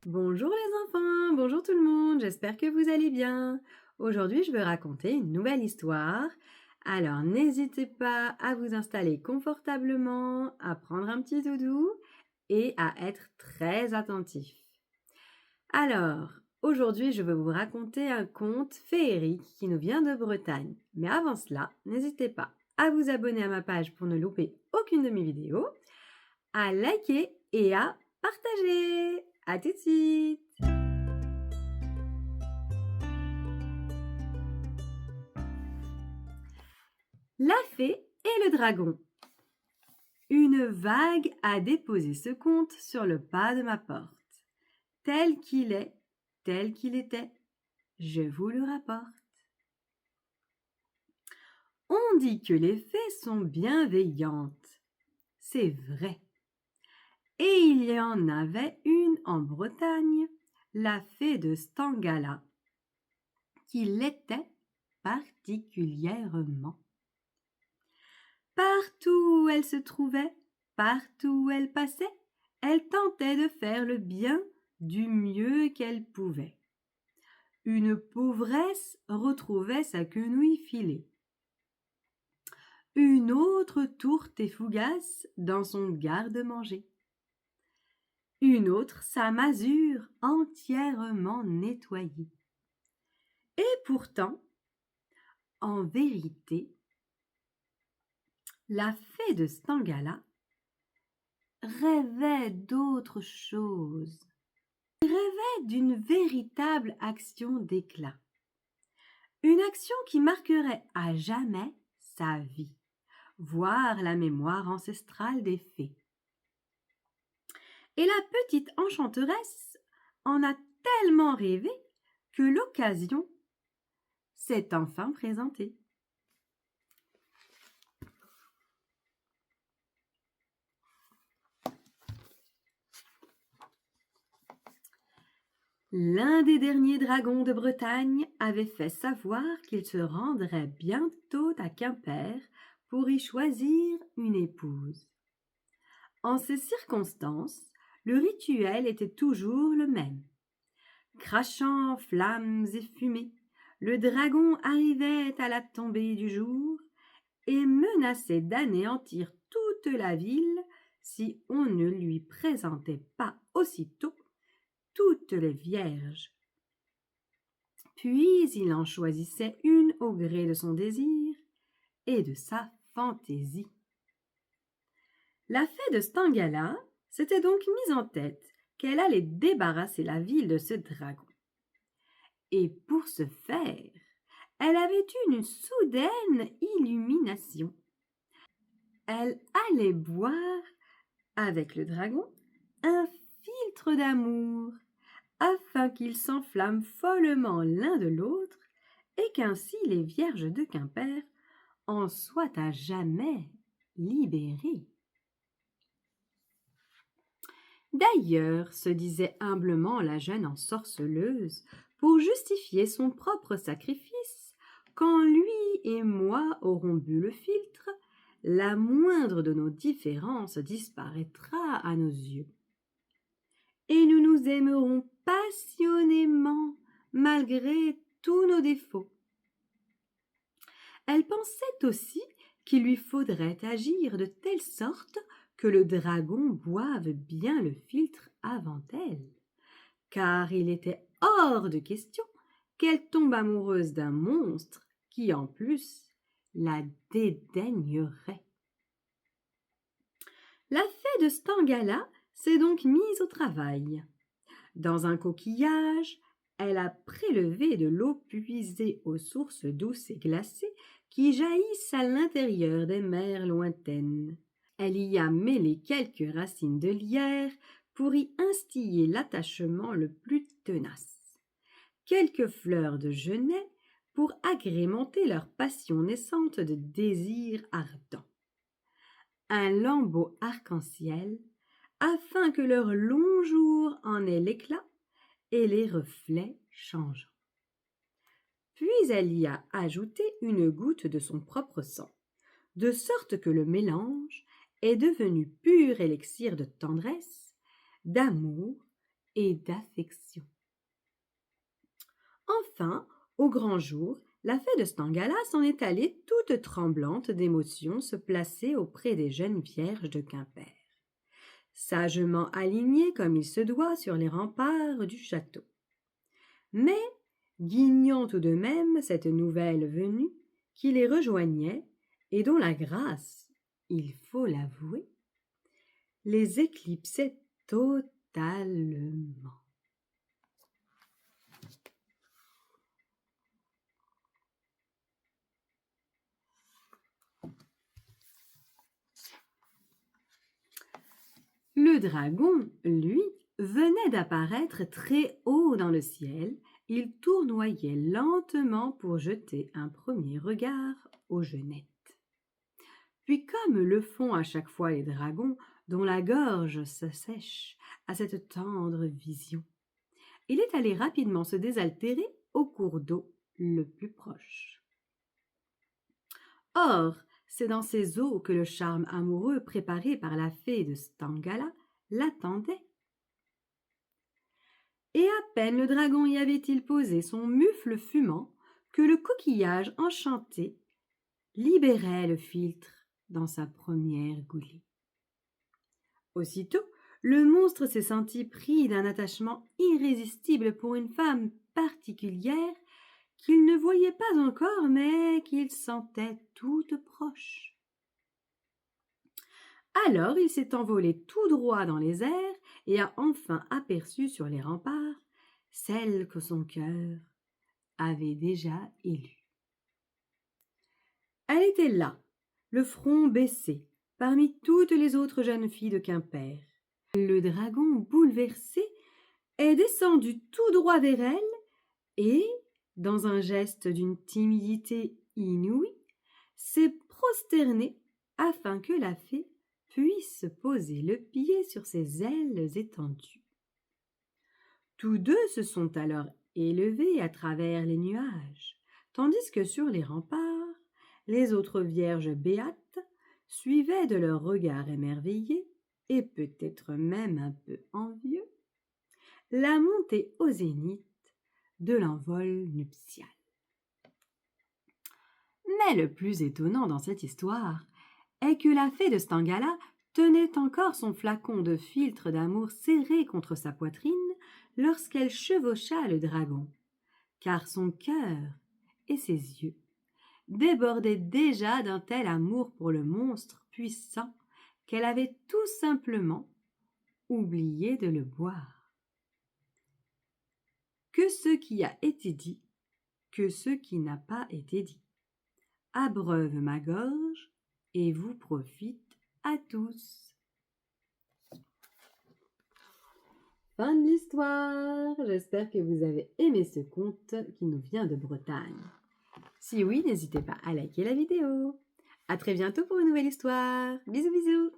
Bonjour les enfants, bonjour tout le monde, j'espère que vous allez bien. Aujourd'hui, je vais raconter une nouvelle histoire. Alors, n'hésitez pas à vous installer confortablement, à prendre un petit doudou et à être très attentif. Alors, aujourd'hui, je vais vous raconter un conte féerique qui nous vient de Bretagne. Mais avant cela, n'hésitez pas à vous abonner à ma page pour ne louper aucune de mes vidéos, à liker et à partager. À tout de suite! La fée et le dragon. Une vague a déposé ce conte sur le pas de ma porte. Tel qu'il est, tel qu'il était, je vous le rapporte. On dit que les fées sont bienveillantes. C'est vrai. Et il y en avait une en Bretagne, la fée de Stangala, qui l'était particulièrement. Partout où elle se trouvait, partout où elle passait, elle tentait de faire le bien du mieux qu'elle pouvait. Une pauvresse retrouvait sa quenouille filée. Une autre tourte et fougasse dans son garde-manger. Une autre sa masure entièrement nettoyée. Et pourtant, en vérité, la fée de Stangala rêvait d'autre chose. Elle rêvait d'une véritable action d'éclat. Une action qui marquerait à jamais sa vie, voire la mémoire ancestrale des fées. Et la petite enchanteresse en a tellement rêvé que l'occasion s'est enfin présentée. L'un des derniers dragons de Bretagne avait fait savoir qu'il se rendrait bientôt à Quimper pour y choisir une épouse. En ces circonstances, le rituel était toujours le même. Crachant flammes et fumées, le dragon arrivait à la tombée du jour et menaçait d'anéantir toute la ville si on ne lui présentait pas aussitôt toutes les vierges. Puis il en choisissait une au gré de son désir et de sa fantaisie. La fée de Stangala s'était donc mise en tête qu'elle allait débarrasser la ville de ce dragon. Et pour ce faire, elle avait eu une soudaine illumination. Elle allait boire avec le dragon un philtre d'amour, afin qu'ils s'enflamment follement l'un de l'autre et qu'ainsi les vierges de Quimper en soient à jamais libérées. D'ailleurs, se disait humblement la jeune ensorceleuse, pour justifier son propre sacrifice, quand lui et moi aurons bu le philtre, la moindre de nos différences disparaîtra à nos yeux. Et nous nous aimerons passionnément malgré tous nos défauts. Elle pensait aussi qu'il lui faudrait agir de telle sorte que le dragon boive bien le philtre avant elle, car il était hors de question qu'elle tombe amoureuse d'un monstre qui, en plus, la dédaignerait. La fée de Stangala s'est donc mise au travail. Dans un coquillage, elle a prélevé de l'eau puisée aux sources douces et glacées qui jaillissent à l'intérieur des mers lointaines. Elle y a mêlé quelques racines de lierre pour y instiller l'attachement le plus tenace, quelques fleurs de genêt pour agrémenter leur passion naissante de désir ardent, un lambeau arc-en-ciel afin que leur long jour en ait l'éclat et les reflets changeants. Puis elle y a ajouté une goutte de son propre sang, de sorte que le mélange est devenu pur élixir de tendresse, d'amour et d'affection. Enfin, au grand jour, la fée de Stangala s'en est allée toute tremblante d'émotion se placer auprès des jeunes vierges de Quimper, sagement alignées comme il se doit sur les remparts du château. Mais, guignant tout de même cette nouvelle venue qui les rejoignait et dont la grâce, il faut l'avouer, les éclipsait totalement. Le dragon, lui, venait d'apparaître très haut dans le ciel. Il tournoyait lentement pour jeter un premier regard aux jeunettes. Puis, comme le font à chaque fois les dragons, dont la gorge s'assèche à cette tendre vision, il est allé rapidement se désaltérer au cours d'eau le plus proche. Or, c'est dans ces eaux que le charme amoureux préparé par la fée de Stangala l'attendait. Et à peine le dragon y avait-il posé son mufle fumant que le coquillage enchanté libérait le filtre dans sa première goulée. Aussitôt, le monstre s'est senti pris d'un attachement irrésistible pour une femme particulière qu'il ne voyait pas encore, mais qu'il sentait toute proche. Alors il s'est envolé tout droit dans les airs et a enfin aperçu sur les remparts celle que son cœur avait déjà élue. Elle était là, le front baissé, parmi toutes les autres jeunes filles de Quimper. Le dragon, bouleversé, est descendu tout droit vers elle et, dans un geste d'une timidité inouïe, s'est prosterné afin que la fée puisse poser le pied sur ses ailes étendues. Tous deux se sont alors élevés à travers les nuages, tandis que sur les remparts, les autres vierges béates suivaient de leurs regards émerveillés, et peut-être même un peu envieux, la montée au zénith de l'envol nuptial. Mais le plus étonnant dans cette histoire est que la fée de Stangala tenait encore son flacon de philtre d'amour serré contre sa poitrine lorsqu'elle chevaucha le dragon, car son cœur et ses yeux débordaient déjà d'un tel amour pour le monstre puissant qu'elle avait tout simplement oublié de le boire. Que ce qui a été dit, que ce qui n'a pas été dit. Abreuve ma gorge et vous profite à tous. Fin de l'histoire. J'espère que vous avez aimé ce conte qui nous vient de Bretagne. Si oui, n'hésitez pas à liker la vidéo. À très bientôt pour une nouvelle histoire. Bisous bisous.